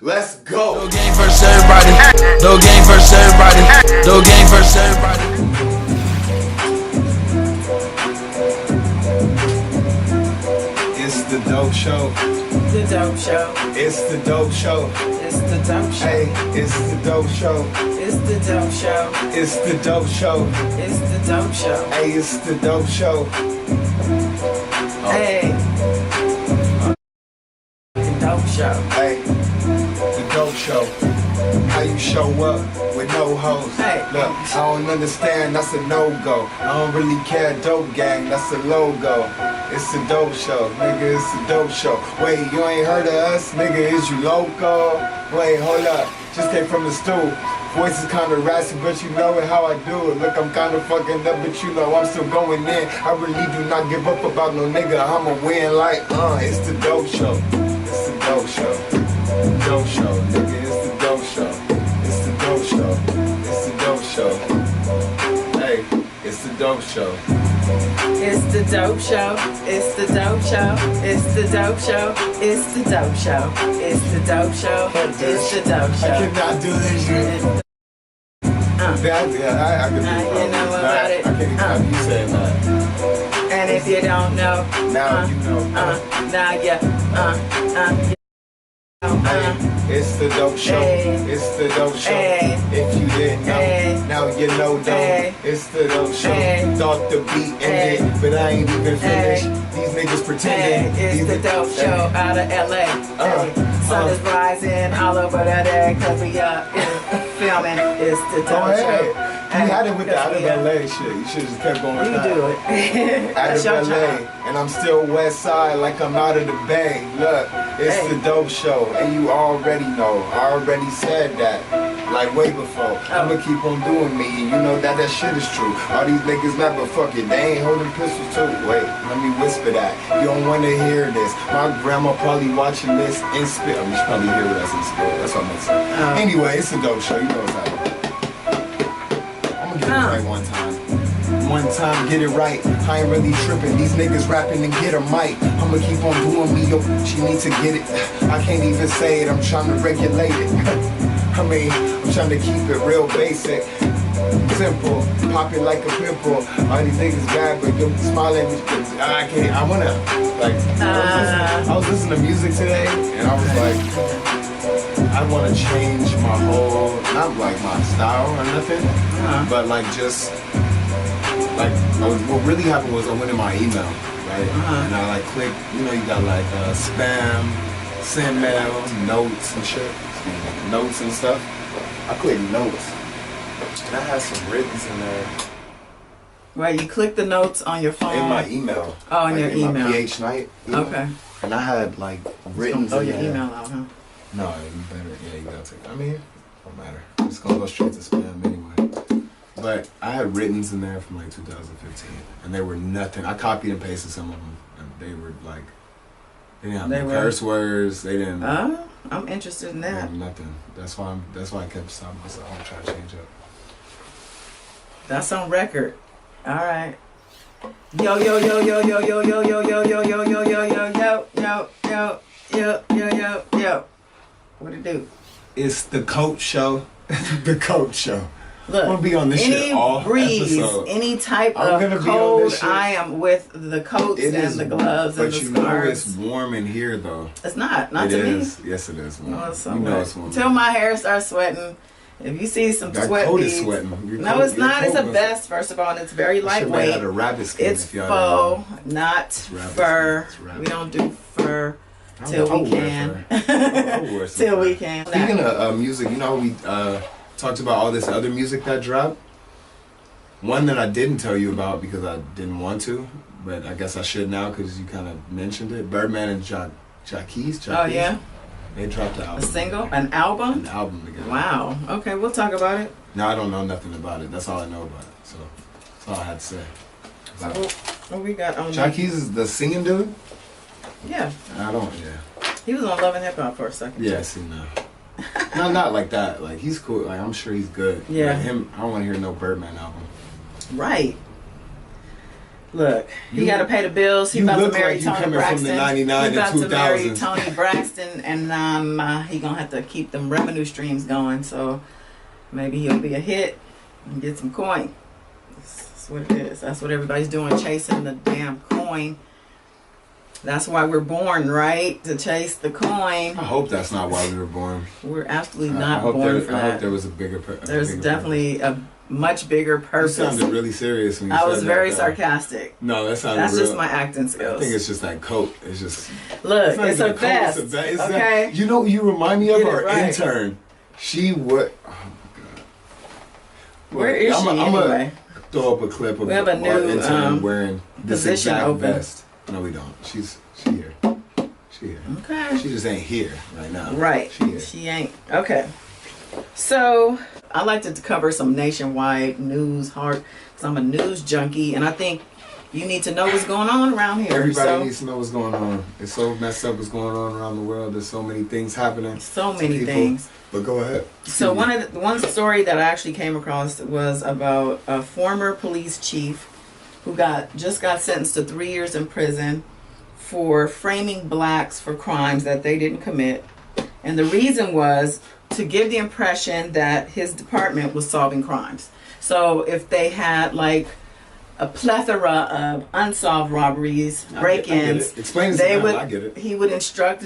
Let's go. No game versus everybody. No game versus everybody. No game versus everybody. It's the dope show. The dope show. It's the dope show. It's the dope show. Hey, it's the dope show. It's the dope show. It's the dope show. It's the dope show. Hey, it's the dope show. Hey. The dope show. Hey, the dope show. How you show up with no hoes? Hey. Look, I don't understand, that's a no-go. I don't really care, dope gang, that's a logo. It's the dope show, nigga, it's the dope show. Wait, you ain't heard of us? Nigga, is you loco? Wait, hold up, just came from the stool. Voice is kinda raspy, but you know it how I do it. Look, I'm kinda fucking up, but you know I'm still going in. I really do not give up about no nigga, I'ma win like, it's the dope show. It's the dope show. Dope show, nigga, it's the dope show. It's the dope show. It's the dope show. Hey, it's the dope show. It's the dope show. It's the dope show. It's the dope show. It's the dope show. It's the dope show. It's the dope show. I cannot do this shit. I can do it. You know about it. I can't have you saying that. And if you don't know, Now you know. now you, It's the dope show. It's the dope show. If you didn't know, now you know though. It's the dope show. Thought the beat ended, but I ain't even finished. These niggas pretending. it's the dope show out of LA. Sun is rising all over the day cause we up filming. It's the dope show. You had it with the out of LA shit. You should just kept going with You that. do it. Out of LA, and I'm still west side like I'm out of the bay. Look, it's the dope show, and you already know. I already said that, like way before. I'ma keep on doing me, and you know that shit is true. All these niggas mad, but fuck it, they ain't holding pistols too. Wait, let me whisper that. You don't wanna hear this. My grandma probably watching this in spirit. I mean, she probably hear us in spirit. That's what I'm gonna say. Anyway, it's a dope show. You know what's happening. Get it right one time. One time, get it right. I ain't really tripping. These niggas rapping and get a mic. I'ma keep on doing me, yo. She needs to get it. I can't even say it. I'm trying to regulate it. I mean, I'm trying to keep it real basic. Simple. Pop it like a pimple. All these niggas bad, but yo, smiling. I can't. I wanna, like, I was listening to music today, and I was like, I want to change my whole, not like my style or nothing, but like just, like, what really happened was I went in my email, right? And I like clicked, you know, you got like spam, send mail, notes and shit, notes and stuff. I clicked notes, and I had some writtens in there. Right, you click the notes on your phone. In my email. Oh, in like your in email. My PH night. Email. Okay. And I had like written. Oh, your email out, huh? No, you better. Yeah, you gotta take it. I mean, it don't matter. It's gonna go straight to spam anyway. But I had writtens in there from like 2015, and they were nothing. I copied and pasted some of them, and they were like, they didn't have no curse words. They didn't. I'm interested in that. Nothing. That's why I kept stopping myself. I'm trying to change up. That's on record. All right. Yo yo yo yo yo yo yo yo yo yo yo yo yo yo yo yo yo yo yo yo. What it do? It's the Coach Show. The Coach Show. Look, I'm gonna be on this shit all breeze, episode. any type of cold, I am with the coats and the gloves and the scarves. But you know it's warm in here though. It's not to me. It is. Yes, it is warm. Oh, it's so you know it's warm. Till my hair starts sweating. If you see some sweat coat beads, is sweating. no, it's not. It's a vest, first of all, and it's very lightweight. Had a rabbit skin it's faux, not fur. We don't do fur till we can. Till we can. Speaking of music, you know we talked about all this other music that dropped. One that I didn't tell you about because I didn't want to, but I guess I should now because you kind of mentioned it. Birdman and Jacquees. Oh yeah. They dropped an album. A single? An album? An album together. Wow. Okay, we'll talk about it. No, I don't know nothing about it. That's all I know about it. So that's all I had to say. What we got on Jacquees is the singing dude? Yeah. I don't, He was on Love and Hip Hop for a second. Yeah, I see now. No, not like that. Like, he's cool. Like, I'm sure he's good. Yeah. Like him, I don't want to hear no Birdman album. Right. Look, he got to pay the bills. He about to marry like Tony Braxton. From the 99 he about and to marry 2000s. Tony Braxton, and he gonna have to keep them revenue streams going. So maybe he'll be a hit and get some coin. That's what it is. That's what everybody's doing, chasing the damn coin. That's why we're born, right? To chase the coin. I hope that's not why we were born. We're absolutely not born for that. I hope there was a bigger purpose. There's definitely a much bigger purpose. You sounded really serious when you said that. I was very sarcastic. No, that sounded That's real. just my acting skills. I think it's just that coat. It's just... Look, it's a vest. It's okay? That, you know what you remind me of? Our right. intern. She would... Oh, my God. Where is she anyway? Throw up a clip of we have a our new intern wearing this exact open. vest. No, we don't. She here. She here. Okay. She just ain't here right now. Right. She ain't. Okay. So I like to cover some nationwide news because I'm a news junkie, and I think you need to know what's going on around here. Everybody needs to know what's going on. It's so messed up what's going on around the world. There's so many things happening. So many things. But go ahead. So one story that I actually came across was about a former police chief who just got sentenced to 3 years in prison for framing blacks for crimes that they didn't commit. And the reason was to give the impression that his department was solving crimes. So if they had like a plethora of unsolved robberies, break-ins, explain it. I get it. He would instruct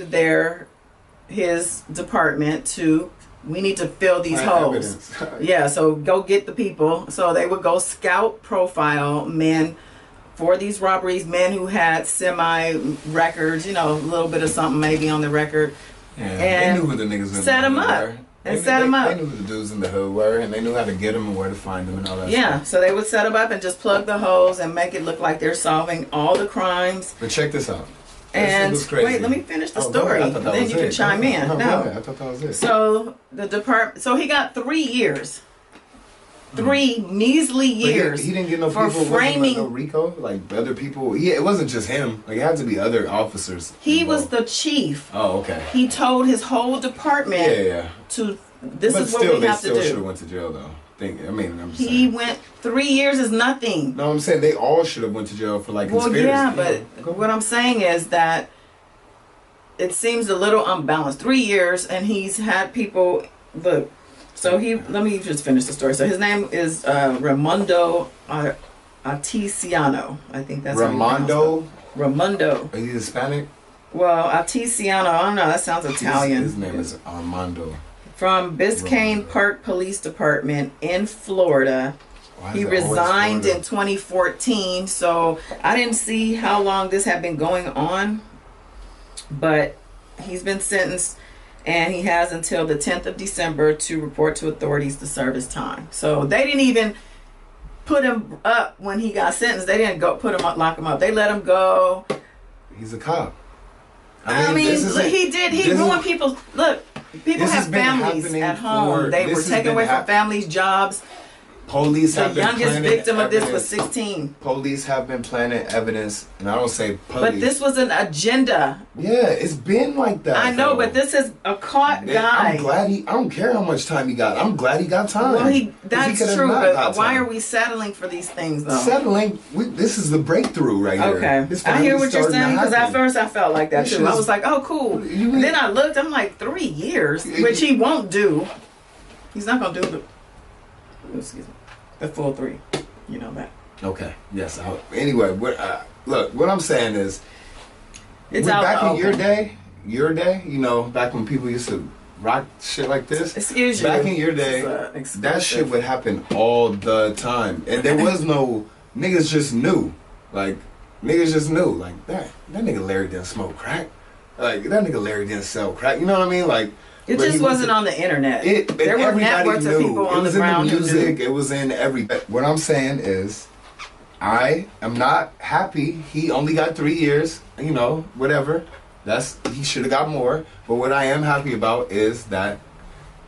his department to, we need to fill these holes. Yeah, so go get the people. So they would go scout profile men for these robberies, men who had semi-records, a little bit of something maybe on the record. Yeah, and they knew who the niggas in set them up. were. And set them up. They knew who the dudes in the hood were, and they knew how to get them and where to find them and all that stuff. Yeah, so they would set them up and just plug the holes and make it look like they're solving all the crimes. But check this out. And was crazy. wait, let me finish the story. Then you can chime in. No, I thought that was it. So the department. So he got 3 years. 3 measly years. He didn't get no for people framing. No RICO, like other people. It wasn't just him. Like it had to be other officers. He involved. was the chief. Oh, okay. He told his whole department. Yeah. To this but is what still, we have to do. They still should have went to jail though. I'm just he saying. went 3 years is nothing. No, I'm saying they all should have went to jail for like conspiracy. Well, yeah, but what I'm saying is that it seems a little unbalanced. 3 years, and he's had people look. So let me just finish the story. So his name is Raimundo Aticiano. I think that's Raimundo. Raimundo. Are you Hispanic? Well, Aticiano. I don't know. That sounds Italian. His name is Armando. From Biscayne Park Police Department in Florida. He resigned in 2014. So I didn't see how long this had been going on, but he's been sentenced. And he has until the 10th of December to report to authorities to serve his time. So they didn't even put him up when he got sentenced. They didn't go put him up, lock him up. They let him go. He's a cop. I mean he did. He ruined people's... Look, people have families at home. They were taken away from families, jobs. Police have been youngest victim of this was 16. Police have been planting evidence, and I don't say police. But this was an agenda. Yeah, it's been like that. I know, but this is a caught guy. I'm glad I don't care how much time he got. I'm glad he got time. Well, that's true, but why are we settling for these things, though? Settling? this is the breakthrough right here. Okay. I hear what you're saying, because at first I felt like that, too. I was like, oh, cool. And then I looked, I'm like, 3 years, which he won't do. He's not going to do the full 3. You know that. Okay. Yes. Anyway, look, what I'm saying is, it's back in your day, back when people used to rock shit like this. Excuse you. Back in your day, that shit would happen all the time, and there was no niggas just knew, like that nigga Larry didn't smoke crack, like that nigga Larry didn't sell crack. You know what I mean? Like. It just wasn't on the internet. There were networks of people on the ground who knew. It was in the music. It was in everything. What I'm saying is, I am not happy. He only got 3 years. Whatever. He should have got more. But what I am happy about is that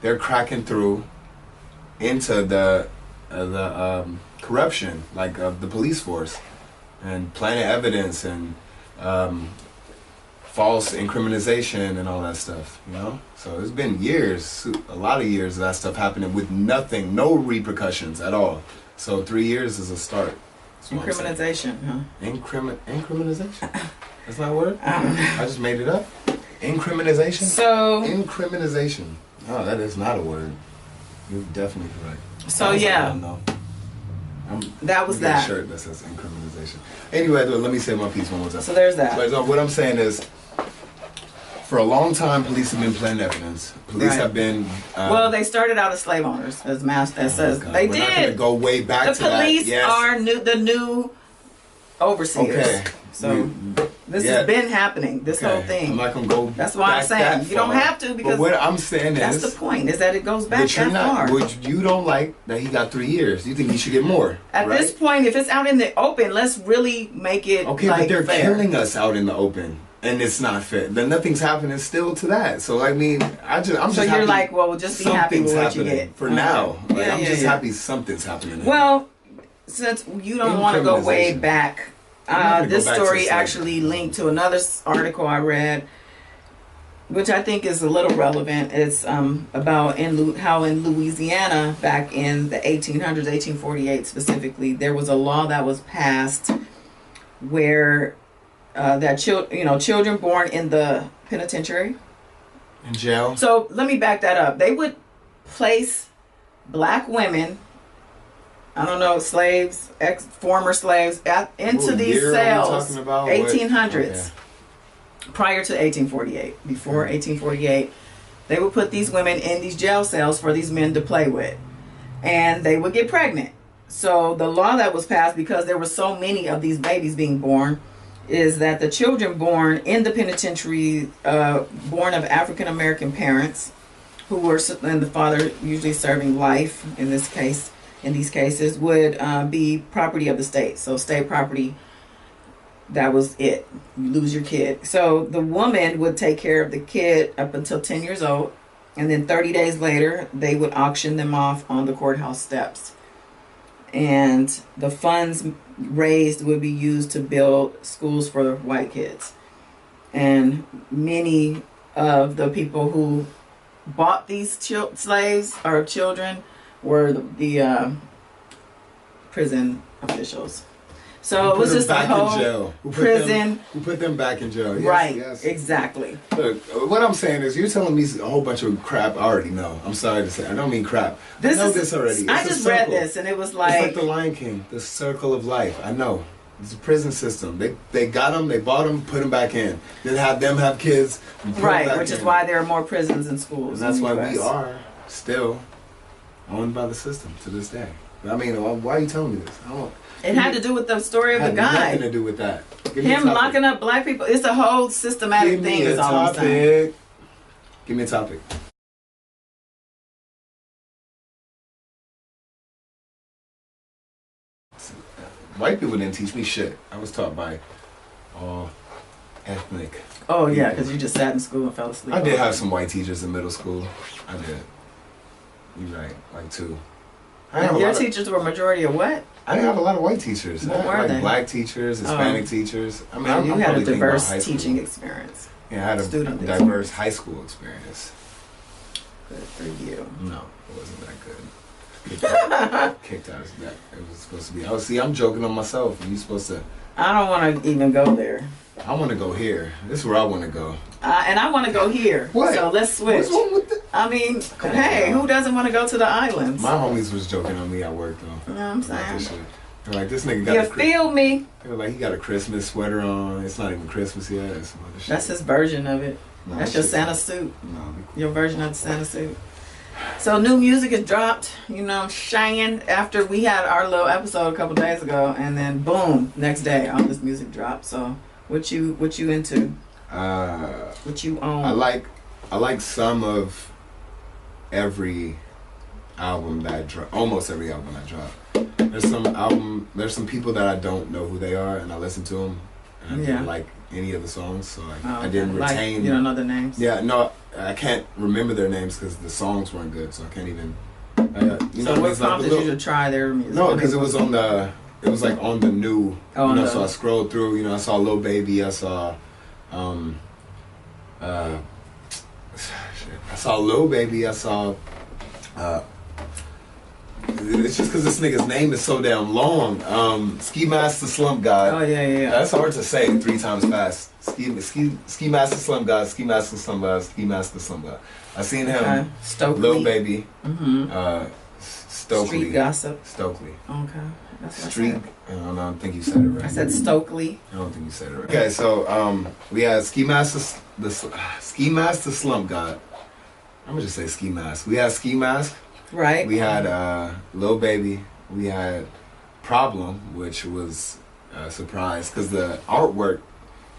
they're cracking through into the corruption, like of the police force, and planting evidence and false incrimination and all that stuff, So it's been years, a lot of years of that stuff happening with nothing, no repercussions at all. So 3 years is a start. Incrimination, huh? Incrimination. That's not a word? I just made it up. Incrimination? So... Incrimination. Oh, that is not a word. You're definitely correct. So, yeah. That was that. A shirt that says incrimination. Anyway, let me say my piece one more time. So there's that. So what I'm saying is, for a long time, police have been planting evidence. Police have been... well, they started out as slave owners, as Master says. They We're did. not going to go way back to that. The police are the new overseers. Okay. So this has been happening. This whole thing. I'm not gonna go. That's why I'm saying you don't have to, because what I'm saying that's the point. Is that it goes back that far. Which you don't like that he got 3 years. You think he should get more? At this point, if it's out in the open, let's really make it. Okay, but they're killing us out in the open, and it's not fair. Then nothing's happening still to that. So I mean, I'm just. So you're like, well, just be happy with what you get for now. Like, I'm just happy something's happening. Well, since you don't want to go way back. This story actually linked to another article I read, which I think is a little relevant. It's about how in Louisiana back in the 1800s, 1848 specifically, there was a law that was passed where children born in the penitentiary, in jail. So let me back that up. They would place black women, I don't know, slaves, former slaves, into these cells, 1800s, prior to 1848. Before 1848, they would put these women in these jail cells for these men to play with, and they would get pregnant. So the law that was passed, because there were so many of these babies being born, is that the children born in the penitentiary, born of African American parents, who were, and the father usually serving life in this case. In these cases, would be property of the state. So state property, that was it. You lose your kid. So the woman would take care of the kid up until 10 years old. And then 30 days later, they would auction them off on the courthouse steps. And the funds raised would be used to build schools for white kids. And many of the people who bought these slaves or children were the prison officials. So it was just a whole prison. Who put them back in jail? Yes, right, yes. Exactly. Look, what I'm saying is, you're telling me a whole bunch of crap I already know. I'm sorry to say. I don't mean crap. I know this already. I just read this, and it was like... It's like the Lion King, the circle of life. I know. It's a prison system. They got them, they bought them, put them back in. Then have them have kids. Right, which is why there are more prisons and schools. And that's why we are still owned by the system to this day. I mean, why are you telling me this? It had to do with the story of the guy. Nothing to do with that. Him locking up black people. It's a whole systematic thing. Is all I'm saying. Give me a topic. White people didn't teach me shit. I was taught by all ethnic. Oh yeah, because you just sat in school and fell asleep. I did have some white teachers in middle school. I did. You're right, like two. Your teachers were majority of what? I didn't have a lot of white teachers. What were they? Black teachers, Hispanic teachers. I mean, you had a diverse teaching experience. Yeah, I had a diverse high school experience. Good for you. No, it wasn't that good. Kicked out of that. It was supposed to be. Oh, see, I'm joking on myself. And you're supposed to. I don't want to even go there. I want to go here. This is where I want to go. And I want to go here. What? So let's switch. What's wrong with I mean, hey, who doesn't want to go to the islands? My homies was joking on me at work, though. You know what I'm saying? They're like, this nigga got You feel me? They were like, he got a Christmas sweater on. It's not even Christmas yet. That's his version of it. No, that's your Santa suit. No, your version of the Santa suit. So new music is dropped, you know, shining after we had our little episode a couple days ago, and then boom, next day all this music dropped. So what you into? What you own? I like some of every album that I drop. Almost every album I drop. There's some people that I don't know who they are, and I listen to them, and I didn't like any of the songs, so I didn't retain. You don't know their names? Yeah, no, I can't remember their names because the songs weren't good, so I can't even. So what prompted you to try their music? No, because it was on the. It was like on the new. Oh, no. So I scrolled through. You know, I saw Lil Baby. I saw. I saw Lil Baby. I saw. It's just because this nigga's name is so damn long. Ski Master Slump God. Oh yeah. That's hard to say 3 times fast. Ski Master Slump God. Ski Master Slump God. Ski Master Slump God. I seen him. Stokely. Lil Baby. Stokely. Street Gossip. Stokely. Okay. That's what Street. I don't know. I think you said it right. I said Stokely. I don't think you said it right. Okay, so we had Ski Master Slump God. I'm gonna just say Ski Mask. We had Ski Mask. Right. We had Lil Baby. We had Problem, which was a surprise because the artwork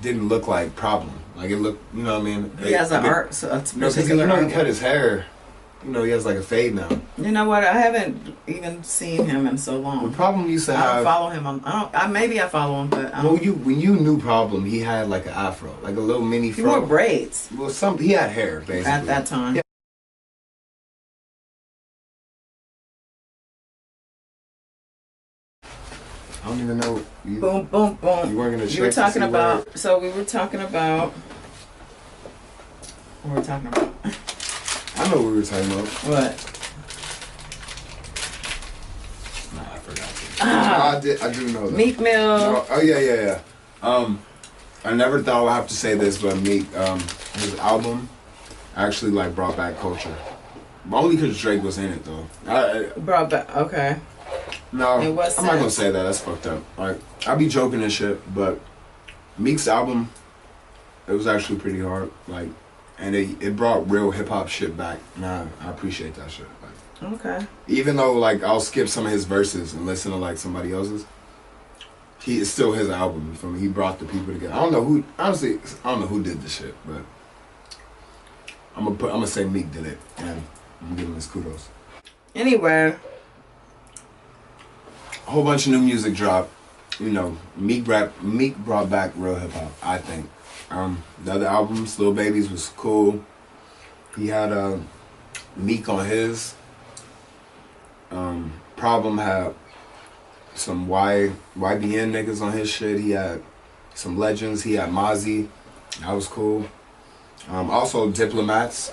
didn't look like Problem. Like it looked, you know what I mean? He has an art, so it's particular. You know, he cut his hair. You know, he has like a fade now. You know what? I haven't even seen him in so long. The Problem used to I have. don't follow him. Maybe I follow him, but Well, when you knew Problem, he had like an afro, like a little mini. He wore braids. Well, he had hair basically At that time. Yeah. I don't even know. Boom, boom, boom. You weren't gonna check. You were talking about. So we were talking about. What were we talking about? I know what we were talking about. What? Nah, I forgot. I do know that. Meek Mill. No, oh yeah. I never thought I would have to say this, but Meek, his album actually like brought back culture. Only because Drake was in it though. Brought back. Okay. No, It was I'm not gonna say that. That's fucked up. Like I be joking and shit, but Meek's album, it was actually pretty hard. Like, and it brought real hip hop shit back. And I appreciate that shit. Like, Okay. even though like I'll skip some of his verses and listen to like somebody else's, it's still his album. You feel me? He brought the people together. I don't know who. Honestly, I don't know who did the shit, but I'm gonna say Meek did it, and I'm gonna give him his kudos. Anyway. A whole bunch of new music dropped. You know, Meek brought back real hip hop, I think. The other albums, Lil Baby's was cool. He had Meek on his. Problem had some YBN niggas on his shit. He had some legends. He had Mozzie. That was cool. Also Diplomats.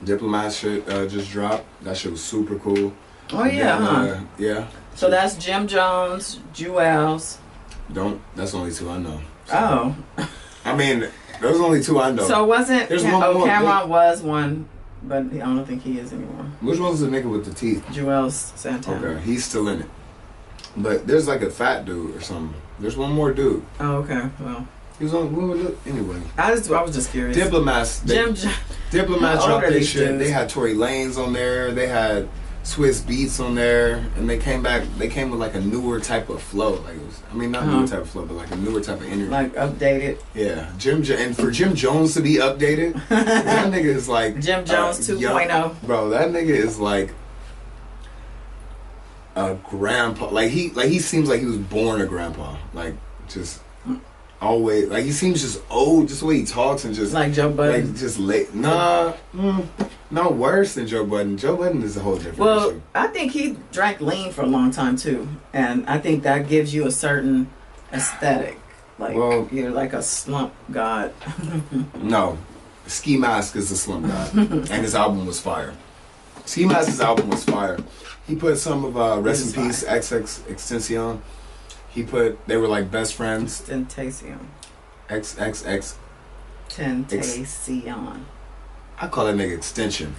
Diplomats shit just dropped. That shit was super cool. Oh yeah, then, yeah. So that's Jim Jones, Jewels. That's the only 2 I know. So. Oh. I mean, those only 2 I know. So wasn't There's one more. Cameron was one, but I don't think he is anymore. Which one's the nigga with the teeth? Jewels Santana. Okay, he's still in it. But there's like a fat dude or something. There's one more dude. Oh, okay. Well. He was on. Anyway. I was just curious. Diplomats. Diplomats dropped their shit. They had Tory Lanez on there. They had Swiss Beats on there, and they came with like a newer type of flow. Like it was, not newer type of flow, but like a newer type of energy. Like updated. Yeah, and for Jim Jones to be updated, that nigga is like Jim Jones 2.0. Bro, that nigga is like a grandpa. Like he seems like he was born a grandpa. Like just always like he seems just old, just the way he talks and just like Joe Budden. Like just late. Nah. No, worse than Joe Budden. Joe Budden is a whole different issue. I think he drank lean for a long time too, and I think that gives you a certain aesthetic. Like you're like a slump god. No, Ski Mask is a slump god, and his album was fire. Ski Mask's album was fire. He put some of Rest in Peace XXXTentacion. They were like best friends. XXXTentacion. XXXTentacion. I call that nigga extension.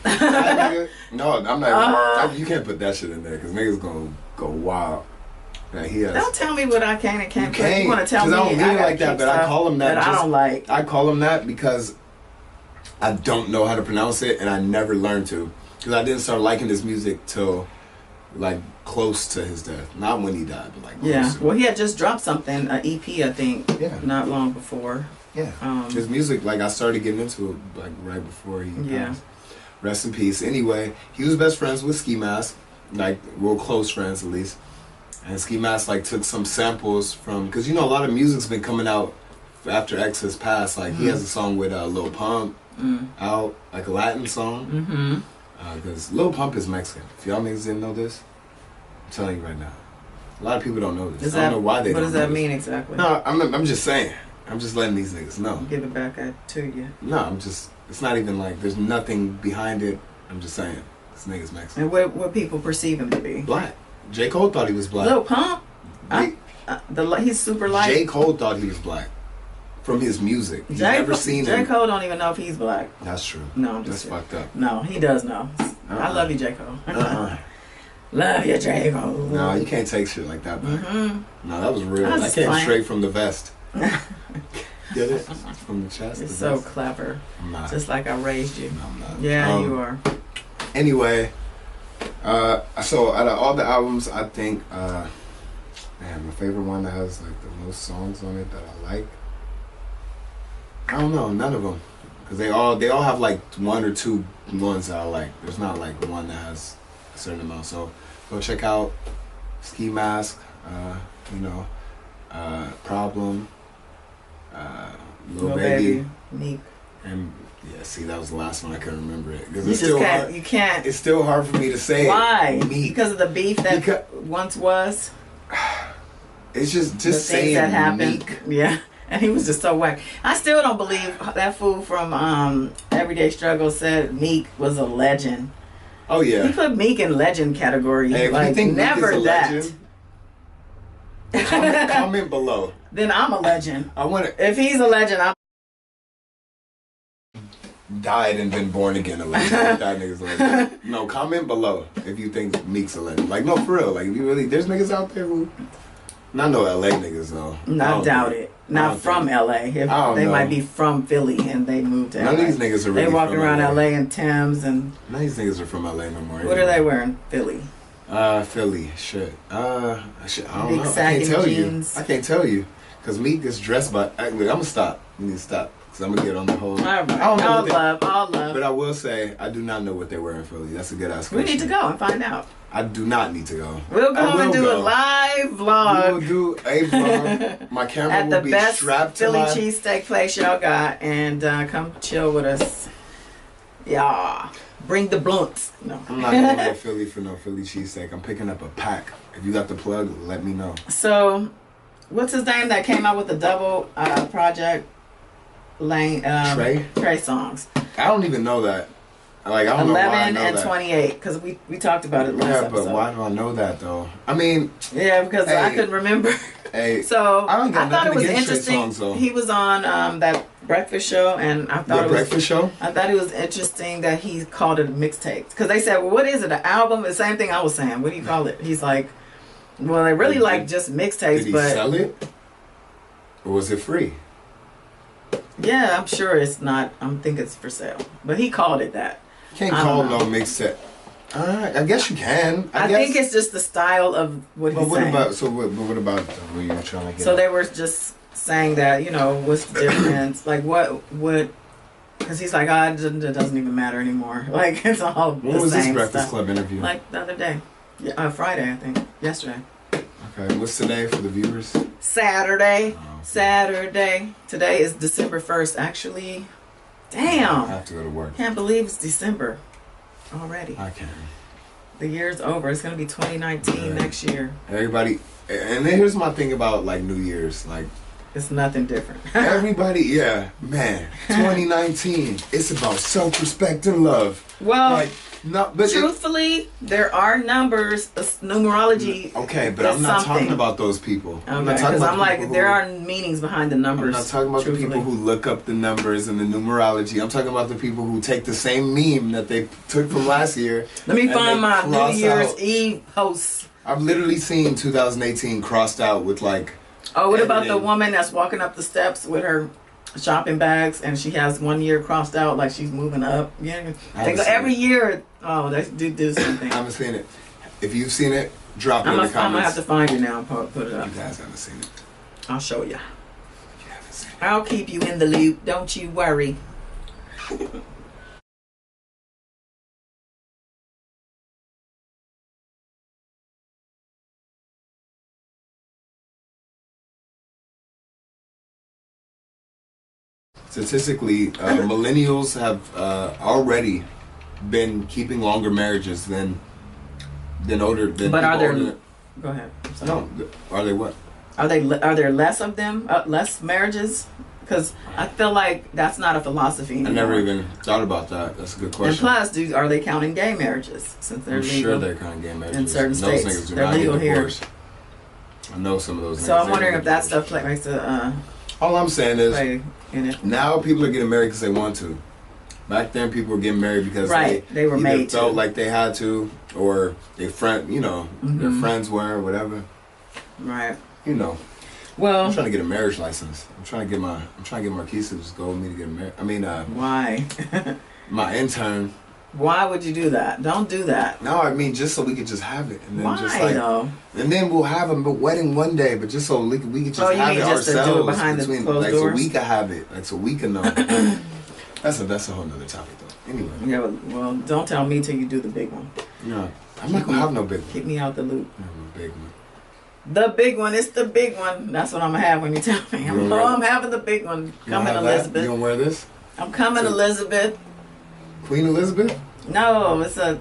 No, I'm not. You can't put that shit in there because niggas gonna go wild. Don't tell me what I can and can't. You want to tell me? I don't get it like that, but I call him that. I don't like. I call him that because I don't know how to pronounce it, and I never learned to. Because I didn't start liking his music till like close to his death. Not when he died, but like close to. Well, he had just dropped something, an EP, I think. Yeah. Not long before. Yeah. His music, like I started getting into it like right before he passed. Rest in peace. Anyway, he was best friends with Ski Mask, like real close friends at least. And Ski Mask like took some samples from, because you know a lot of music's been coming out after X has passed. Like he has a song with Lil Pump out, like a Latin song. Because Lil Pump is Mexican. If y'all niggas didn't know this, I'm telling you right now. A lot of people don't know this. I don't know why they don't know this. What does that mean exactly? No, I'm just saying. I'm just letting these niggas know. Give it back to you. No, it's not even like, there's nothing behind it. I'm just saying. This nigga's Mexican. And what people perceive him to be? Black. J. Cole thought he was black. Lil Pump? He's super light. J. Cole thought he was black. From his music. He's never seen him. J. Cole don't even know if he's black. That's true. No, I'm just That's fucked up. No, he does know. I love you, J. Cole. Love you, J. Cole. No, you can't take shit like that back. No, that was real. That came straight from the vest. Get it? From the chest. You're so clever. I'm not. Just like I raised you. No, I'm not. Yeah, you are. Anyway, so out of all the albums, I think, man, my favorite one that has like the most songs on it that I like, I don't know, none of them, because they all have like one or two ones that I like. There's not like one that has a certain amount. So go check out Ski Mask, Problem, Lil Baby, Meek, and yeah. See, that was the last one. I couldn't remember it because you it's still can't. hard. You can't. It's still hard for me to say. Why? Meek. Because of the beef that once was. It's just the things saying that happened. Meek. Yeah. And he was just so whack. I still don't believe that fool from Everyday Struggle said Meek was a legend. Oh yeah. He put Meek in legend category. Hey, if like you think never Meek is a that. Legend, comment below. Then I'm a legend. I want to. If he's a legend, I'm Died and been born again a legend. That nigga's a legend. No, comment below if you think Meek's a legend. Like no, for real. Like if you really, there's niggas out there who. Not no LA niggas though. I doubt it. Not from LA. If they might be from Philly and they moved to LA. None of these niggas are really They walking from around LA. LA in Timbs and. None of these niggas are from LA no more. What are they wearing? Philly. Philly. Shit. I don't Big know. I sagging can't tell jeans. you. I can't tell you. Cause Meek is dressed by. I'm gonna stop. We need to stop. Cause I'm gonna get on the whole. All right. I don't know All what love. But I will say I do not know what they wear in Philly. That's a good ass question. We need to go and find out. I do not need to go. We'll go and do a live vlog. We will do a vlog. My camera at will the be best strapped to Philly my... cheesesteak place y'all got, and come chill with us. Yeah, bring the blunts. No, I'm not going to Philly for no Philly cheesesteak. I'm picking up a pack. If you got the plug, let me know. So, what's his name that came out with the double project? Trey songs. I don't even know that. Like I don't know why I 11 know and that. 28, because we talked about it last episode. But why do I know that though? I mean, yeah, because I couldn't remember. Hey, so I thought it was Trey interesting. songs, though. He was on that breakfast show, and I thought Breakfast Show. I thought it was interesting that he called it a mixtape, because they said, "Well, what is it? An album?" The same thing I was saying. What do you call it? He's like, "Well, they really like just mixtapes." Did he but sell it, or was it free? Yeah, I'm sure it's not. I think it's for sale, but he called it that. Can't call no mixtape. I guess you can. I think it's just the style of what he's saying. What about what you were trying to get? So they were just saying that, what's the difference? Like what? Because he's like, it doesn't even matter anymore. Like it's all the same. When was this Breakfast stuff. Club interview? Like the other day, Friday, I think, yesterday. Okay, what's today for the viewers? Saturday. Oh, okay. Saturday. Today is December 1st. Actually, damn. I have to go to work. Can't believe it's December already. I can. The year's over. It's gonna be 2019 next year. Everybody, and then here's my thing about like New Year's, like it's nothing different. everybody, yeah, man. 2019, it's about self-respect and love. Well, like, no, but truthfully, there are numbers, numerology. Okay, but I'm not talking about those people. Okay, because I'm like, there are meanings behind the numbers. I'm not talking about the people who look up the numbers and the numerology. I'm talking about the people who take the same meme that they took from last year. Let me find my New Year's Eve posts. I've literally seen 2018 crossed out with like. Oh, what about the woman that's walking up the steps with her shopping bags and she has 1 year crossed out like she's moving up? Yeah, every year. Oh, they do something. I haven't seen it. If you've seen it, drop it in the comments. I'm gonna have to find you now and put it up. You guys haven't seen it. I'll show you. You haven't seen it. I'll keep you in the loop. Don't you worry. Statistically, millennials have already been keeping longer marriages than older. But are there? Go ahead. No, are they what? Are there less of them? Less marriages Because I feel like that's not a philosophy anymore. I never even thought about that. That's a good question. And plus, are they counting gay marriages since they're I'm legal? sure they're counting gay marriages. In certain states, those niggas do they're not legal get here. divorced. I know some of those. So I'm wondering if that stuff like makes a all I'm saying is play in it. now people are getting married because they want to. Back then, people were getting married because they were either made felt to. like they had to, or they their friends were, or whatever. Right. You know. Well, I'm trying to get a marriage license. I'm trying to get Marquise to just go with me to get married. I mean, why? my intern. Why would you do that? Don't do that. No, I mean just so we could just have it, and then Why just like, though? and then we'll have a wedding one day, but just so we could just you have mean it just to do it ourselves behind the between, closed like, doors? so we can have it, like so we can know. That's a whole nother topic though. Anyway. Yeah, well, don't tell me till you do the big one. No, I'm not gonna have no big one. Keep me out the loop. I have a big one. The big one, it's the big one. That's what I'm gonna have when you tell me. I'm having the big one. Coming, Elizabeth. You don't wear this? I'm coming, Elizabeth. Queen Elizabeth? No, it's a.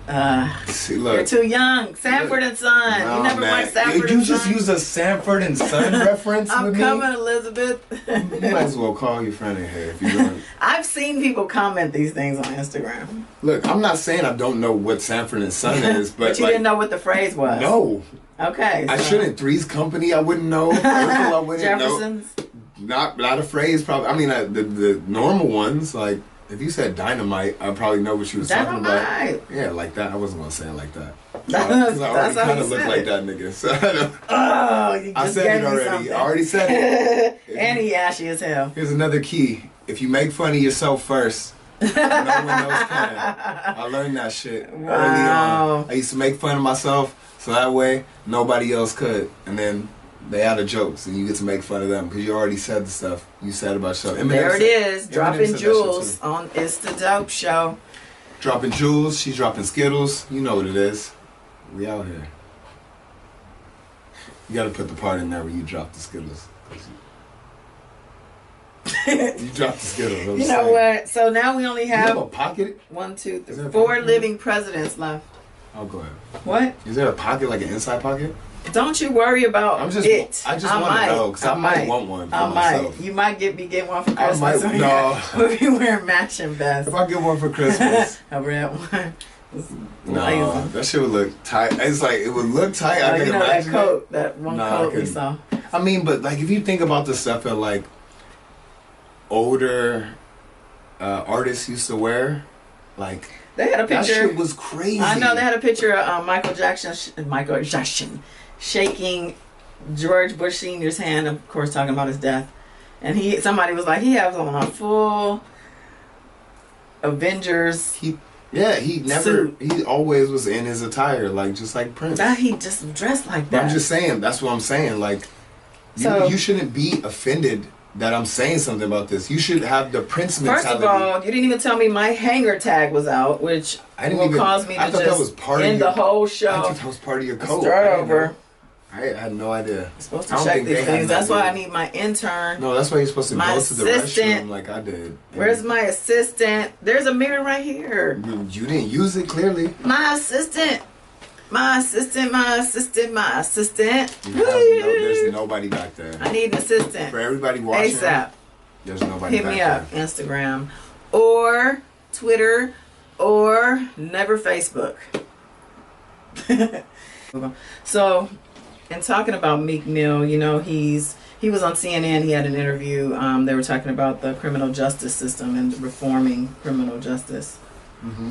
See, look, you're too young. Sanford and Son. No, you never man. watched Sanford You and just Son? use a Sanford and Son reference I'm with coming, me? Elizabeth. You might as well call your friend in here if you're going. I've seen people comment these things on Instagram. Look, I'm not saying I don't know what Sanford and Son is, but you didn't know what the phrase was. No. Okay. I shouldn't. Three's Company, I wouldn't know. Urkel, I wouldn't Jefferson's. know. Not a phrase, probably. I mean, the normal ones, like, if you said dynamite, I probably know what you was talking about. Dynamite. Yeah, like that. I wasn't going to say it like that. That's I already how kind you of look said like it. that nigga. So I don't. Oh, you just I said gave it me already. something. I already said it. And he ashy as hell. Here's another key. If you make fun of yourself first, no one else can. I learned that shit early on. I used to make fun of myself, so that way nobody else could. And then they had the jokes, and you get to make fun of them because you already said the stuff you said about yourself. There it is, Eminem dropping said that shit jewels too. on It's the Dope Show. Dropping jewels, she's dropping Skittles. You know what it is. We out here. You gotta put the part in there where you drop the Skittles. You dropped the Skittles. You know what? So now we only You have have a pocket? 1, 2, Is 3, there a 4 pocket? living presidents left. Oh, go ahead. What? Is there a pocket, like an inside pocket? Don't you worry about I'm just, it. I just want to know, because I might want one for I myself. might. You might get one for I Christmas. might, no. We'll be wearing matching vests. If I get one for Christmas, A red one. no, Amazing. that shit would look tight. It's like, it would look tight. I Oh, can you know that imagine coat, it. that one Nah, I coat we couldn't. saw. I mean, but like, if you think about the stuff that like older artists used to wear, like They had a that picture. shit was crazy. I know they had a picture of Michael Jackson shaking George Bush Sr.'s hand, of course, talking about his death. And somebody was like, he has on a full Avengers. He always was in his attire, like just like Prince. That he just dressed like But that. I'm just saying, that's what I'm saying. Like, you shouldn't be offended that I'm saying something about this. You should have the Prince mentality. First of all, you didn't even tell me my hanger tag was out, which will cause me to I thought that was just part of end the whole show. I thought that was part of your code. Start I didn't over. know. I had no idea. I'm supposed I to don't check think these they had things. That's no why I idea. need my intern. No, that's why you're supposed to My go to the assistant. restroom like I did. Where's my assistant? There's a mirror right here. You didn't use it, clearly. My assistant. My assistant, my assistant, my assistant. There's nobody back there. I need an assistant. For everybody watching, ASAP. there's nobody Hit back me there. up. Instagram or Twitter or never Facebook. So, in talking about Meek Mill, you know, he was on CNN. He had an interview. They were talking about the criminal justice system and reforming criminal justice. Mm-hmm.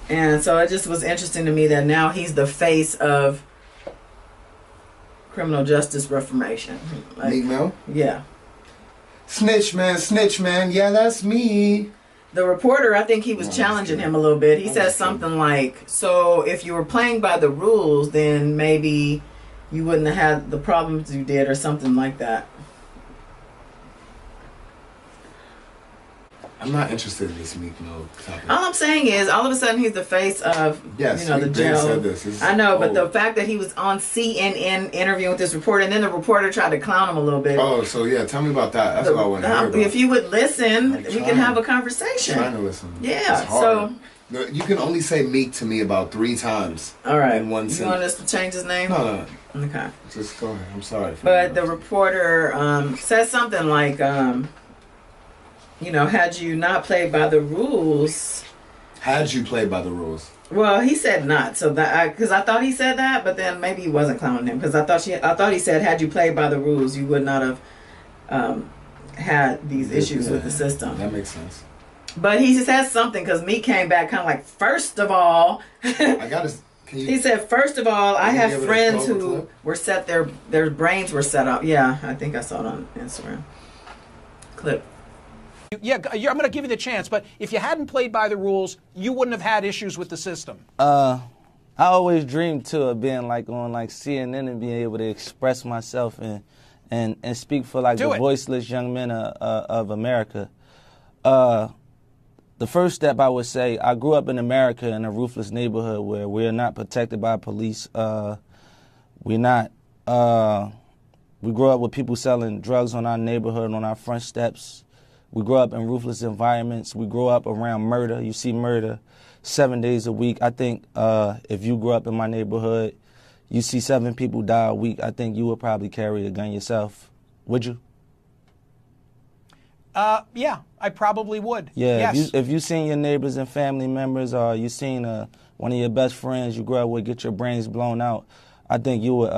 And so it just was interesting to me that now he's the face of criminal justice reformation. Like, Meek Mill? yeah. Snitch man, yeah, that's me. The reporter, I think he was No, challenging that's him a little bit. He That said was something like, so if you were playing by the rules, then maybe you wouldn't have had the problems you did or something like that. I'm not interested in this Meek Mill topic. All I'm saying is, all of a sudden, he's the face of, Yes, you know, the they jail. said this. It's I know, but the old. fact that he was on CNN interviewing with this reporter, and then the reporter tried to clown him a little bit. Oh, so yeah, tell me about that. That's what I want to hear about. If you would listen, I'm we can trying. have a I'm conversation. trying to listen. Yeah, It's hard. No, you can only say Meek to me about 3 times. All right. In one You sentence. want us to change his name? No, Okay. just go ahead. I'm sorry. But the reporter says something like, you know, had you not played by the rules. Had you played by the rules? Well, he said not. So that because I thought he said that, but then maybe he wasn't clowning him because I thought he said had you played by the rules, you would not have had these issues with the system. That makes sense. But he said something because Meek came back kind of like, first of all, he said, first of all, I have friends who were set their brains were set up. Yeah, I think I saw it on Instagram. Clip. Yeah, I'm going to give you the chance, but if you hadn't played by the rules, you wouldn't have had issues with the system. I always dreamed too of being like on like CNN and being able to express myself and speak for like the voiceless young men of America. The first step I would say, I grew up in America in a ruthless neighborhood where we're not protected by police. We grew up with people selling drugs on our neighborhood, on our front steps. We grew up in ruthless environments. We grew up around murder. You see murder 7 days a week. I think if you grew up in my neighborhood, you see 7 people die a week, I think you would probably carry a gun yourself. Would you? Yeah, I probably would. Yeah, yes. if you seen your neighbors and family members, or you seen one of your best friends you grew up with get your brains blown out, I think you would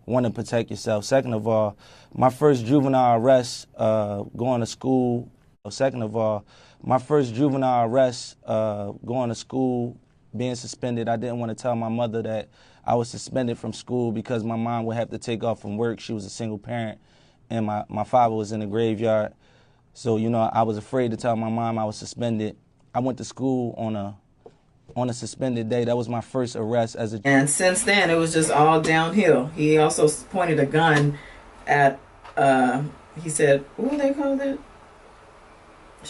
want to protect yourself. Second of all, my first juvenile arrest going to school. Second of all, my first juvenile arrest going to school, being suspended. I didn't want to tell my mother that I was suspended from school because my mom would have to take off from work. She was a single parent, and my father was in the graveyard. So, you know, I was afraid to tell my mom I was suspended. I went to school on a suspended day. That was my first arrest as a... And since then, it was just all downhill. He also pointed a gun at, he said, what do they call it?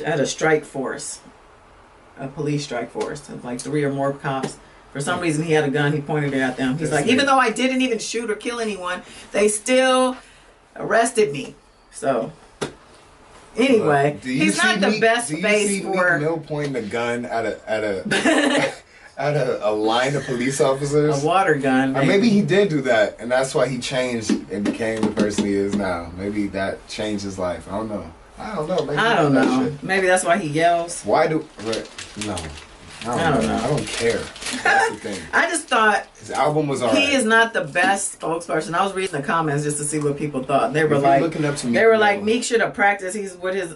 At a strike force, a police strike force of like 3 or more cops. For some reason, he had a gun. He pointed it at them. He's like, even though I didn't even shoot or kill anyone, they still arrested me. So... Anyway, he's not the best face for... Meek Mill pointing a gun at a at a line of police officers? A water gun, maybe. Or maybe he did do that, and that's why he changed and became the person he is now. Maybe that changed his life. I don't know. Maybe I don't know. Maybe that's why he yells. Why do... No. I don't know. I don't care. That's the thing. I just thought his album was alright. He is not the best spokesperson. I was reading the comments just to see what people thought. They were like, looking up to Meek, they were like, Meek should have practiced. He's with his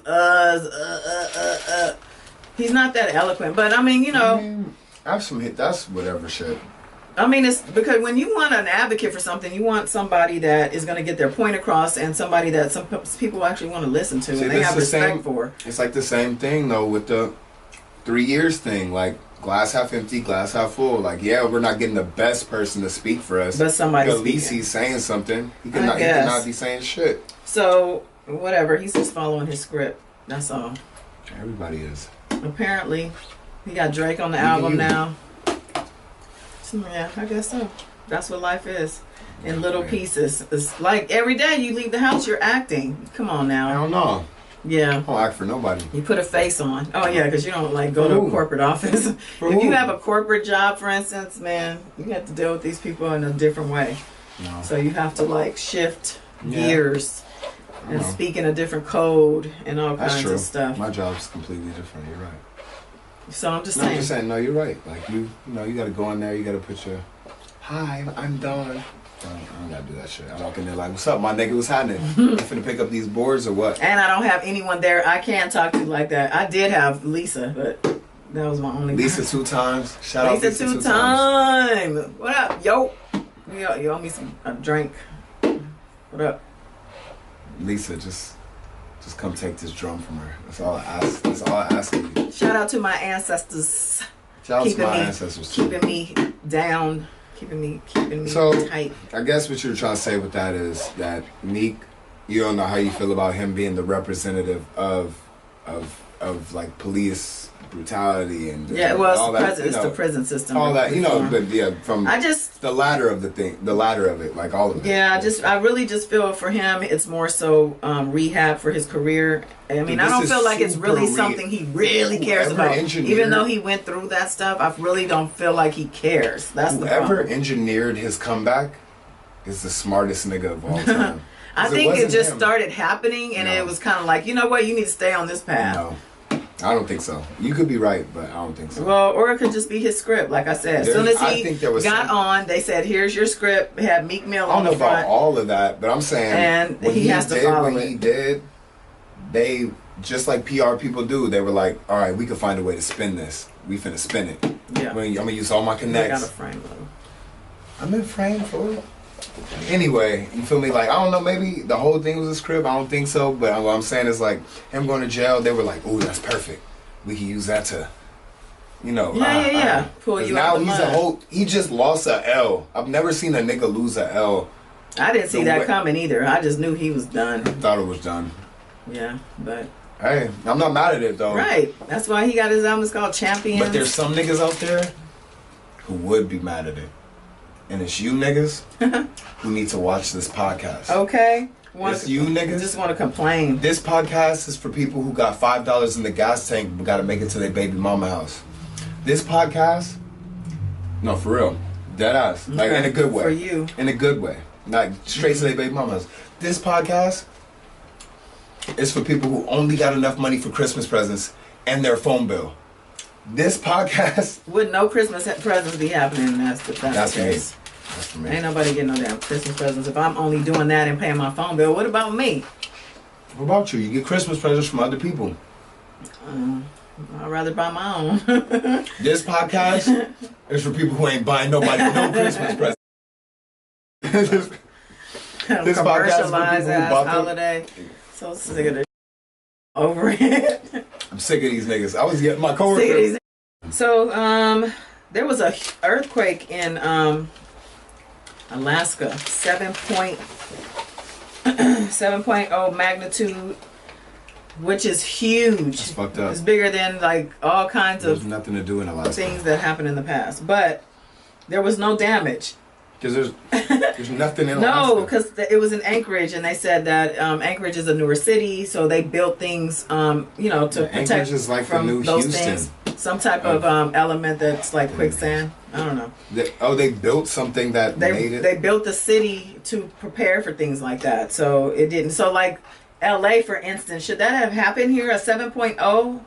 He's not that eloquent, but I mean, you know, I have some hit. That's whatever shit. I mean, it's because when you want an advocate for something, you want somebody that is going to get their point across, and somebody that some people actually want to listen to, and they have respect for. It's like the same thing though with the 3 years thing, like glass half empty, glass half full. Like, yeah, we're not getting the best person to speak for us, but somebody. At least he's saying something. He cannot be saying shit. So whatever, he's just following his script. That's all. Everybody is. Apparently, he got Drake on the album now. So, yeah, I guess so. That's what life is. In little pieces. It's like every day you leave the house, you're acting. Come on now. I don't know. Yeah. I don't act for nobody. You put a face on. Oh, yeah, because you don't, like, go to a corporate office. If you have a corporate job, for instance, man, you have to deal with these people in a different way. No. So you have to, like, shift gears and speak in a different code and all kinds of stuff. My job's completely different. You're right. So I'm just saying. I'm just saying, no, you're right. Like, you know, you got to go in there, you got to put your, hi, I'm Dawn. I don't gotta do that shit. I walk in there like, what's up, my nigga? What's happening? You finna pick up these boards or what? And I don't have anyone there I can't talk to like that. I did have Lisa, but that was my only. Lisa 2 times. Shout out Lisa 2 times. What up, yo? You owe me a drink. What up? Lisa, just come take this drum from her. That's all I ask. That's all I ask of you. Shout out to my ancestors. Shout out to my ancestors too. Keeping me down. Keeping me tight. I guess what you're trying to say with that is that Meek, you don't know how you feel about him being the representative of like police brutality and it's the prison system. All that, you know, from the ladder of it, like all of it. Yeah, I really just feel for him, it's more so rehab for his career. I mean, I don't feel like it's really something he really cares about. Even though he went through that stuff, I really don't feel like he cares. That's the problem. Whoever engineered his comeback is the smartest nigga of all time. I think it just him. started happening, and it was kind of like, you know what, you need to stay on this path. No, I don't think so. You could be right, but I don't think so. Well, or it could just be his script. Like I said, as soon as he got on, they said, "Here's your script." They had Meek Mill on the front. I don't know about all of that, but I'm saying, and he has to follow it. When he did, they just like PR people do. They were like, "All right, we could find a way to spin this. We finna spin it. Yeah, I'm gonna use all my connects." I got a frame though. I'm in frame for it. Anyway, you feel me? Like, I don't know, maybe the whole thing was a script. I don't think so. But what I'm saying is, like, him going to jail, they were like, "Ooh, that's perfect. We can use that to, you know." Yeah. Pull you now out the he's mud. he just lost a L. I've never seen a nigga lose a L. I didn't see that coming either. I just knew he was done. Thought it was done. Yeah, but. Hey, I'm not mad at it, though. Right. That's why he got his album. It's called Champions. But there's some niggas out there who would be mad at it. And it's you niggas who need to watch this podcast. Okay. It's you niggas. Just want to complain. This podcast is for people who got $5 in the gas tank but got to make it to their baby mama house. This podcast, no, for real, dead ass, like in a good way. For you, in a good way, like straight to their baby mama house. This podcast is for people who only got enough money for Christmas presents and their phone bill. This podcast would no Christmas presents be happening? That's the case. That's for me. Ain't nobody getting no damn Christmas presents if I'm only doing that and paying my phone bill. What about me? What about you? You get Christmas presents from other people. I'd rather buy my own. This podcast is for people who ain't buying nobody no Christmas presents. This podcast is for people who bought holiday. So sick of this. Over it. I'm sick of these niggas. I was getting my coworker. So there was a earthquake in Alaska, 7.0 magnitude, which is huge. That's fucked up. It's bigger than like all kinds of nothing to do in Alaska. Things that happened in the past, but there was no damage. Because there's nothing in Alaska. No, because it was in Anchorage, and they said that Anchorage is a newer city, so they built things, to protect Anchorage is like from the new those Houston. things. Some type of element that's like quicksand. I don't know. They built something that made it. They built the city to prepare for things like that, so it didn't. So like L.A., for instance, should that have happened here? A 7.0?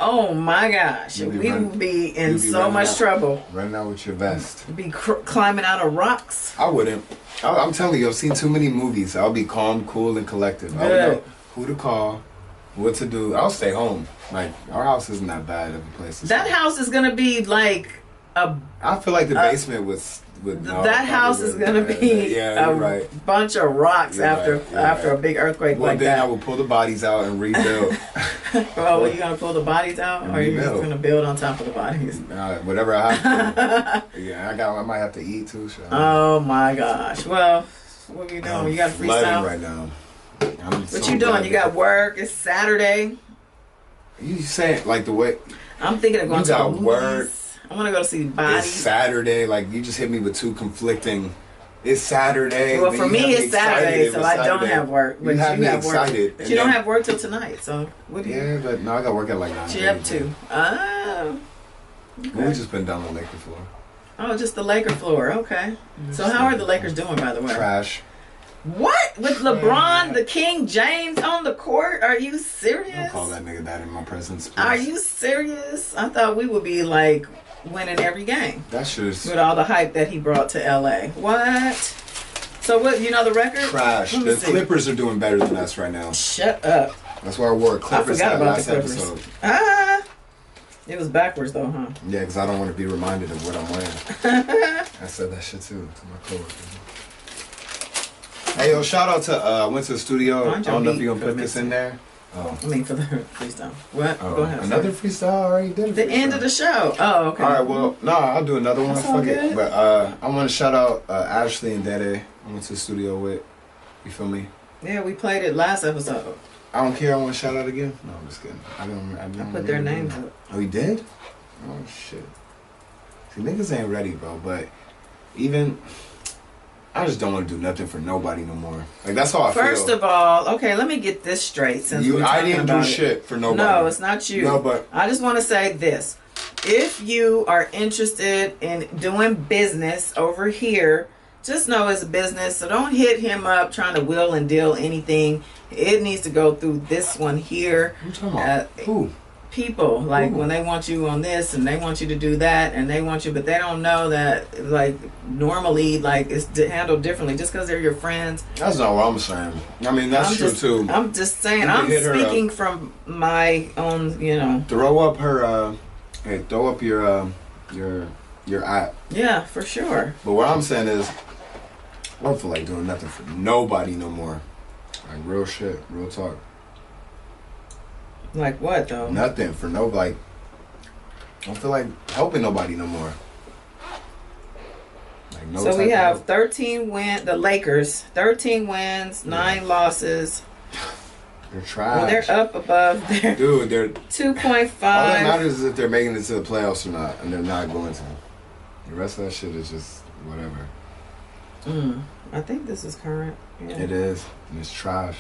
Oh my gosh, we would be in so much trouble. Running out with your vest. Be climbing out of rocks. I wouldn't. I'm telling you, I've seen too many movies. I'll be calm, cool, and collected. I would know who to call, what to do. I'll stay home. Like, our house isn't that bad of a place to That stay. house is going to be like a... I feel like the basement was... that house is going to be a bunch of rocks after a big earthquake like that. Well, then I will pull the bodies out and rebuild. Well, are you going to pull the bodies out? Or are you just going to build on top of the bodies? Whatever I have to. Yeah, I might have to eat too. So. Oh my gosh. Well, what are you doing? You got to freestyle? Right now. What you doing? You got work. It's Saturday. You saying like the way... I'm thinking of going to the movies. Work. I want to go to see Bodies. It's Saturday. Like, you just hit me with two conflicting... It's Saturday. Well, for me, it's Saturday, so I don't have work. But you have work. Excited. But you don't have work till tonight, so what do you... Yeah, but no, I got work at like 9. What you up to? Oh. Okay. We just been down the Laker floor. Oh, just the Laker floor. Okay. So how are the Lakers doing, by the way? Trash. What? With LeBron, the King James on the court? Are you serious? Don't call that nigga that in my presence, please. Are you serious? I thought we would be like winning every game. That's just... With all the hype that he brought to LA. What? So what, you know the record? Trash. The Clippers are doing better than us right now. Shut up. That's why I wore a Clippers hat last episode. It was backwards though, huh? Yeah, because I don't want to be reminded of what I'm wearing. I said that shit too to my coworkers. Hey, yo, shout out to, I went to the studio. I don't know if you're going to put this in there. Oh. I mean, for the freestyle. What? Oh. Go ahead. Another freestyle? I already did the end of the show. Oh, okay. All right, well, no, I'll do another one. Fuck it. But I want to shout out Ashley and Dede. I went to the studio with. You feel me? Yeah, we played it last episode. I don't care. I want to shout out again. No, I'm just kidding. I put their names up. Oh, you did? Oh, shit. See, niggas ain't ready, bro. But even... I just don't want to do nothing for nobody no more. Like, that's how I feel. First of all, okay, let me get this straight. Since I didn't do shit for nobody. No, it's not you. No, but I just want to say this. If you are interested in doing business over here just know it's a business. So don't hit him up trying to will and deal anything. It needs to go through this one here. What you talking about? Who? People, like Ooh. when they want you on this and they want you to do that and they want you, but they don't know that like normally like it's handled differently just because they're your friends. That's not what I'm saying. I mean, that's true too. I'm just saying, I'm speaking from my own, you know. Throw up her, throw up your app. Yeah, for sure. But what I'm saying is, I don't feel like doing nothing for nobody no more. Like real shit, real talk. Like what though? Nothing for nobody. I don't feel like helping nobody no more. Like no. So we have 13 wins. The Lakers, 13 wins, 9 losses. They're trash. Well, they're up above their Dude, they're 2.5. All that matters is if they're making it to the playoffs or not, and they're not going to. The rest of that shit is just whatever. I think this is current. Yeah. It is, and it's trash.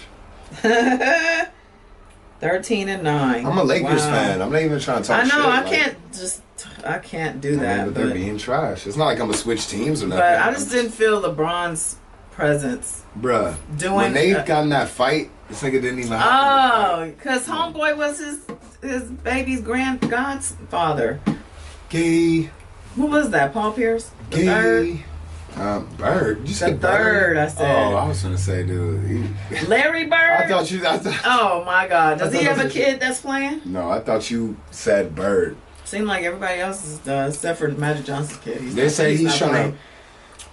13-9. I'm a Lakers fan. I'm not even trying to talk shit. I know. Like, I can't do that. but they're being trash. It's not like I'm gonna switch teams or nothing. But I just didn't feel LeBron's presence. Bruh. Doing when they got in that fight, this nigga didn't even have Oh, because homeboy was his baby's godfather. Gay. Who was that? Paul Pierce? The Gay. third? Bird. Did you say The third, I said. Oh, I was gonna say, dude. Larry Bird? I thought Oh my God. Does I he thought have a it kid that's playing? No, I thought you said Bird. Seemed like everybody else does, except for Magic Johnson's kid. They say he's not trying playing. to.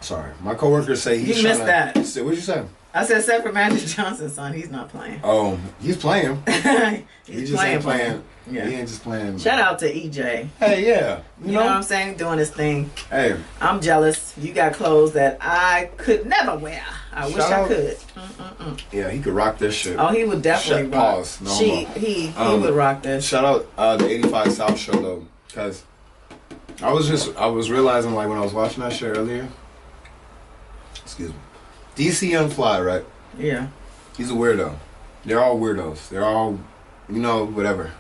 Sorry, my coworkers say he's You trying missed to. that. What'd you say? I said, except for Magic Johnson's son, he's not playing. Oh, he's playing. He's He just ain't playing. Yeah. He ain't just playing. Shout out to EJ. Hey, yeah. You know what I'm saying? Doing his thing. Hey. I'm jealous. You got clothes that I could never wear. I wish I out. could. Yeah, he could rock this shit. Oh, he would definitely rock. Pause. No homo. He would rock this. Shout out the 85 South show though, because I was realizing like when I was watching that shit earlier. Excuse me. DC Young Fly, right? Yeah. He's a weirdo. They're all weirdos. They're all, whatever.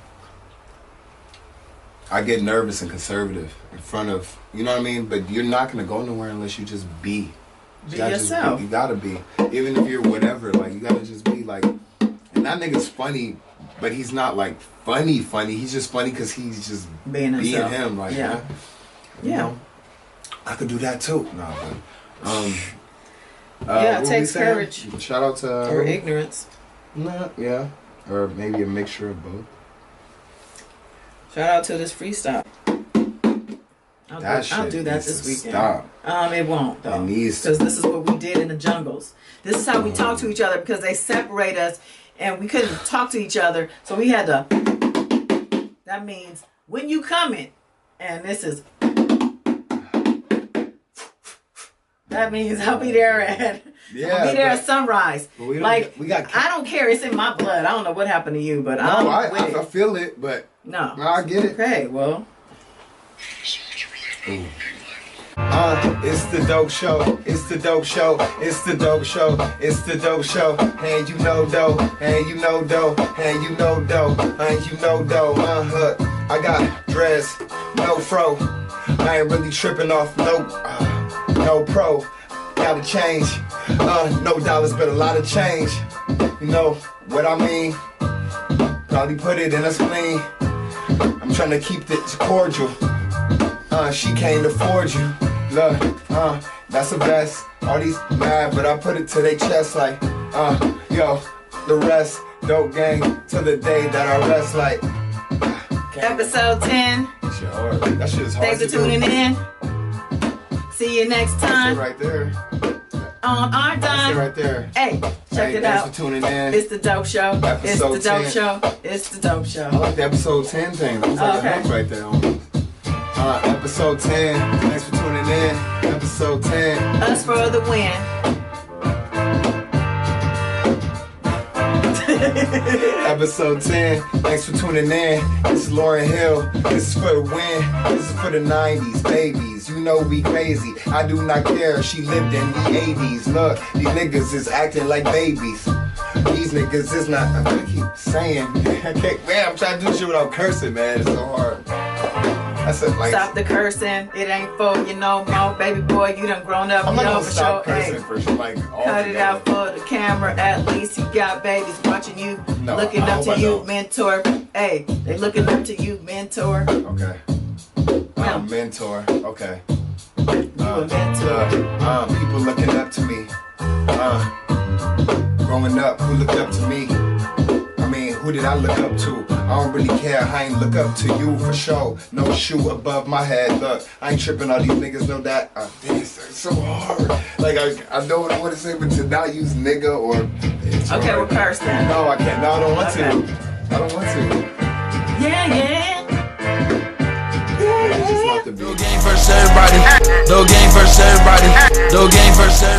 I get nervous and conservative in front of, you know what I mean? But you're not going to go nowhere unless you just be. Be yourself. You gotta be. Even if you're whatever, like, you gotta just be like, and that nigga's funny, but he's not like funny. He's just funny because he's just being himself. him. Like, yeah. You know, I could do that too. No, but, yeah, it takes courage. Shout out to or ignorance. Nah, yeah, or maybe a mixture of both. Shout out to this freestyle. I'll do that this weekend. Stop. It won't though. It needs to. Because this is what we did in the jungles. This is how we talk to each other because they separate us and we couldn't talk to each other. So we had to. That means when you coming, and this is. That means I'll be there at. I'll be there at sunrise. We got. I don't care. It's in my blood. I don't know what happened to you, but I feel it, but no, I get it. Okay, well. It's the dope show, it's the dope show, it's the dope show, it's the dope show. And you know dough, and you know dough, and you know dough, and you know dough. I got dreads, no fro. I ain't really tripping off no pro. Gotta change, no dollars, but a lot of change. You know what I mean? Probably put it in a spleen. I'm trying to keep this cordial. She came to forge you. Look, that's the best. All these mad, but I put it to their chest like, yo, the rest, dope gang, till the day that I rest like. Episode 10. That shit hard. That shit is hard. Thanks for tuning in. See you next time. That's it right there. On our time. That's it right there. Hey, check it out. Thanks for tuning in. It's the dope show. Episode it's the dope 10. show. It's the dope show. I like the episode 10 thing. That was like a hook right there. Almost. Episode 10. Thanks for tuning in. Episode 10. Us for the win. Episode 10. Thanks for tuning in. This is Lauryn Hill. This is for the win. This is for the 90s, babies. You know we crazy. I do not care. She lived in the 80s. Look, these niggas is acting like babies. These niggas is not. I keep saying. I can't. Man, I'm trying to do shit without cursing, man. It's so hard. That's it, like, Stop the cursing. It ain't for you no more, baby boy. You done grown up. I'm You not know gonna for stop sure. cursing Hey, for sure, like, cut it out for the camera. At least you got babies watching you, No, looking I up hope to I you, don't. mentor. Hey, they looking up to you, mentor. Okay. Yeah. Mentor. Okay. You a mentor. People looking up to me. Growing up, who looked up to me? I mean, who did I look up to? I don't really care, I ain't look up to you for sure. No shoe above my head, look. I ain't tripping, all these niggas know that. It's so hard. Like, I don't know what to say, but to not use nigga or... Okay, we'll curse then. No, I can't. No, I don't want Okay. to. I don't want to. Yeah, yeah. It's just not the No beat. game versus everybody. No game versus everybody. No game versus everybody.